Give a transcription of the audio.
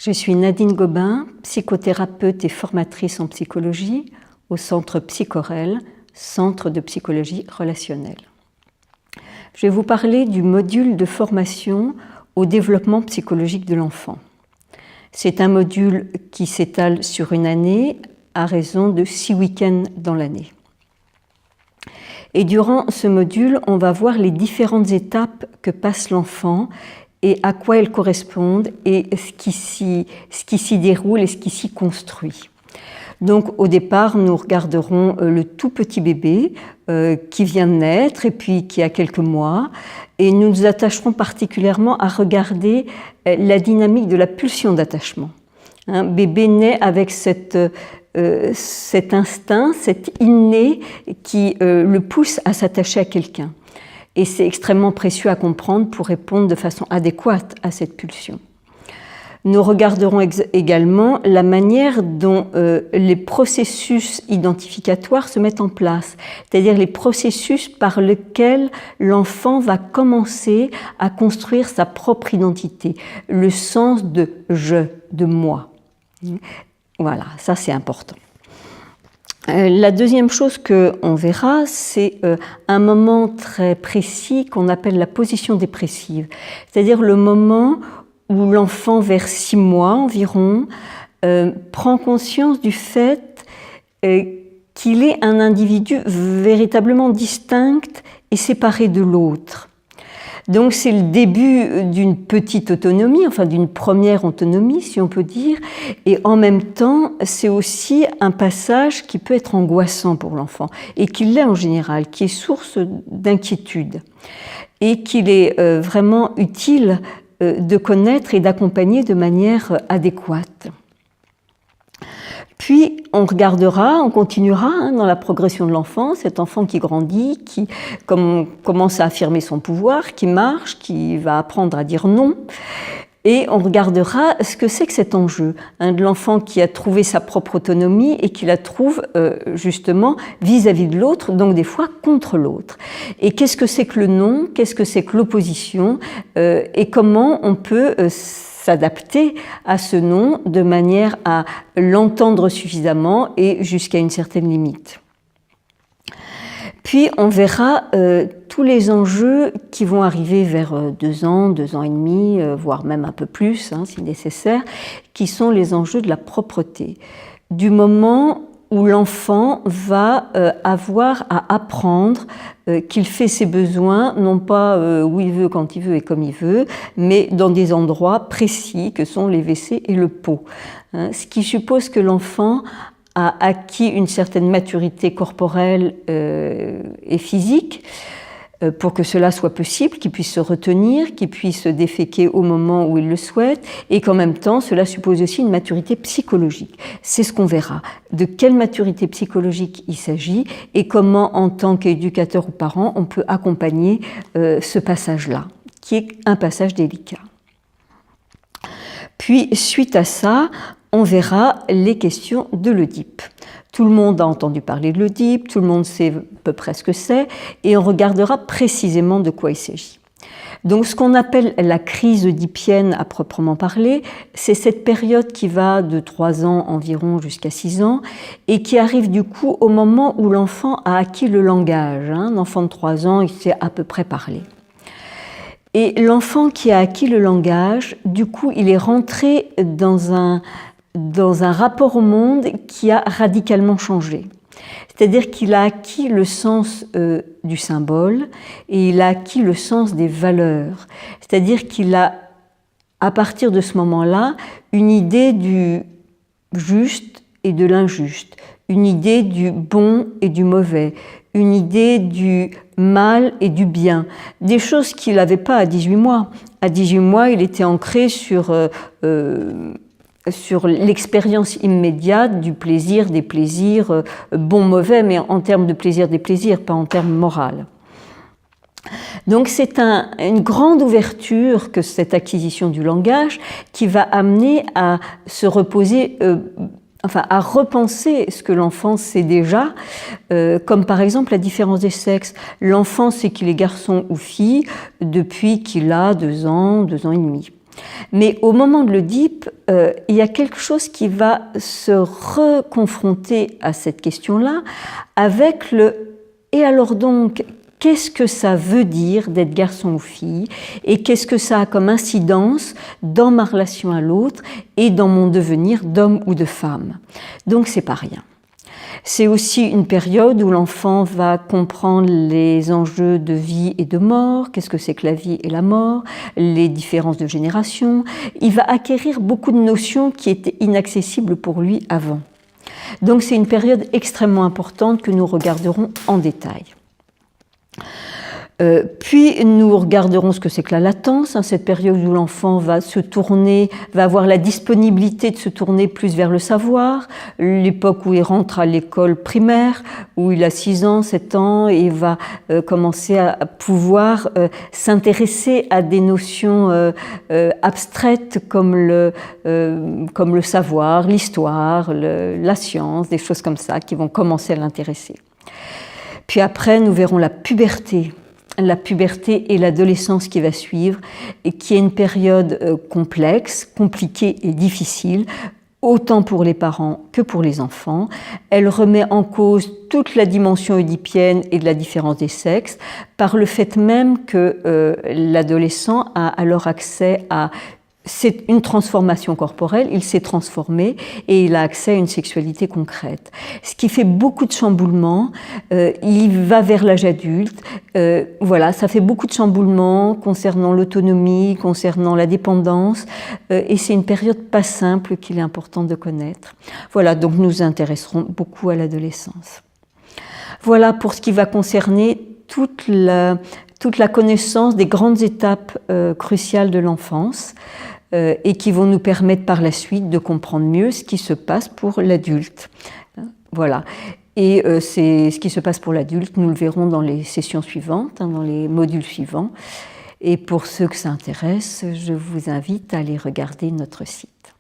Je suis Nadine Gobin, psychothérapeute et formatrice en psychologie au Centre Psychorel, Centre de psychologie relationnelle. Je vais vous parler du module de formation au développement psychologique de l'enfant. C'est un module qui s'étale sur une année à raison de 6 week-ends dans l'année. Et durant ce module, on va voir les différentes étapes que passe l'enfant et à quoi elles correspondent et ce qui s'y déroule et ce qui s'y construit. Donc au départ, nous regarderons le tout petit bébé qui vient de naître et puis qui a quelques mois, et nous nous attacherons particulièrement à regarder la dynamique de la pulsion d'attachement. Un bébé naît avec cet instinct, cet inné qui le pousse à s'attacher à quelqu'un. Et c'est extrêmement précieux à comprendre pour répondre de façon adéquate à cette pulsion. Nous regarderons également la manière dont les processus identificatoires se mettent en place, c'est-à-dire les processus par lesquels l'enfant va commencer à construire sa propre identité, le sens de « je », de « moi ». Voilà, ça c'est important. La deuxième chose qu'on verra, c'est un moment très précis qu'on appelle la position dépressive, c'est-à-dire le moment où l'enfant, vers 6 mois environ, prend conscience du fait qu'il est un individu véritablement distinct et séparé de l'autre. Donc c'est le début d'une petite autonomie, enfin d'une première autonomie si on peut dire, et en même temps c'est aussi un passage qui peut être angoissant pour l'enfant, et qui l'est en général, qui est source d'inquiétude, et qu'il est vraiment utile de connaître et d'accompagner de manière adéquate. Puis on regardera, on continuera dans la progression de l'enfant, cet enfant qui grandit, qui commence à affirmer son pouvoir, qui marche, qui va apprendre à dire non. Et on regardera ce que c'est que cet enjeu de l'enfant qui a trouvé sa propre autonomie et qui la trouve justement vis-à-vis de l'autre, donc des fois contre l'autre. Et qu'est-ce que c'est que le non, qu'est-ce que c'est que l'opposition, et comment on peut s'adapter à ce non de manière à l'entendre suffisamment et jusqu'à une certaine limite. Puis on verra tous les enjeux qui vont arriver vers 2 ans, 2 ans et demi, voire même un peu plus si nécessaire, qui sont les enjeux de la propreté. Du moment où l'enfant va avoir à apprendre qu'il fait ses besoins, non pas où il veut, quand il veut et comme il veut, mais dans des endroits précis que sont les WC et le pot. Ce qui suppose que l'enfant a acquis une certaine maturité corporelle et physique pour que cela soit possible, qu'il puisse se retenir, qu'il puisse déféquer au moment où il le souhaite, et qu'en même temps, cela suppose aussi une maturité psychologique. C'est ce qu'on verra. De quelle maturité psychologique il s'agit et comment, en tant qu'éducateur ou parent, on peut accompagner ce passage-là, qui est un passage délicat. Puis, suite à ça, on verra les questions de l'Oedipe. Tout le monde a entendu parler de l'Oedipe, tout le monde sait à peu près ce que c'est, et on regardera précisément de quoi il s'agit. Donc ce qu'on appelle la crise oedipienne à proprement parler, c'est cette période qui va de 3 ans environ jusqu'à 6 ans, et qui arrive du coup au moment où l'enfant a acquis le langage. Un enfant de 3 ans, il sait à peu près parler. Et l'enfant qui a acquis le langage, du coup, il est rentré dans un rapport au monde qui a radicalement changé. C'est-à-dire qu'il a acquis le sens du symbole et il a acquis le sens des valeurs. C'est-à-dire qu'il a, à partir de ce moment-là, une idée du juste et de l'injuste, une idée du bon et du mauvais, une idée du mal et du bien, des choses qu'il n'avait pas à 18 mois. À 18 mois, il était ancré sur l'expérience immédiate du plaisir, des plaisirs, bon, mauvais, mais en termes de plaisir, des plaisirs, pas en termes moraux. Donc c'est une grande ouverture que cette acquisition du langage qui va amener à se reposer, à repenser ce que l'enfant sait déjà, comme par exemple la différence des sexes. L'enfant sait qu'il est garçon ou fille depuis qu'il a 2 ans, 2 ans et demi. Mais au moment de l'Oedipe, il y a quelque chose qui va se reconfronter à cette question-là avec le « et alors donc, qu'est-ce que ça veut dire d'être garçon ou fille et qu'est-ce que ça a comme incidence dans ma relation à l'autre et dans mon devenir d'homme ou de femme ?» Donc c'est pas rien. C'est aussi une période où l'enfant va comprendre les enjeux de vie et de mort, qu'est-ce que c'est que la vie et la mort, les différences de génération. Il va acquérir beaucoup de notions qui étaient inaccessibles pour lui avant. Donc c'est une période extrêmement importante que nous regarderons en détail. Puis nous regarderons ce que c'est que la latence, cette période où l'enfant va se tourner, va avoir la disponibilité de se tourner plus vers le savoir, l'époque où il rentre à l'école primaire, où il a 6 ans, 7 ans, et va commencer à pouvoir s'intéresser à des notions abstraites comme le savoir, l'histoire, la science, des choses comme ça qui vont commencer à l'intéresser. Puis après, nous verrons la puberté et l'adolescence qui va suivre, et qui est une période complexe, compliquée et difficile, autant pour les parents que pour les enfants. Elle remet en cause toute la dimension oedipienne et de la différence des sexes, par le fait même que l'adolescent a alors accès à c'est une transformation corporelle, il s'est transformé et il a accès à une sexualité concrète. Ce qui fait beaucoup de chamboulements, il va vers l'âge adulte, voilà, ça fait beaucoup de chamboulements concernant l'autonomie, concernant la dépendance, et c'est une période pas simple qu'il est important de connaître. Voilà, donc nous nous intéresserons beaucoup à l'adolescence. Voilà pour ce qui va concerner toute la connaissance des grandes étapes cruciales de l'enfance, et qui vont nous permettre par la suite de comprendre mieux ce qui se passe pour l'adulte. Voilà. Et c'est ce qui se passe pour l'adulte, nous le verrons dans les sessions suivantes, dans les modules suivants. Et pour ceux que ça intéresse, je vous invite à aller regarder notre site.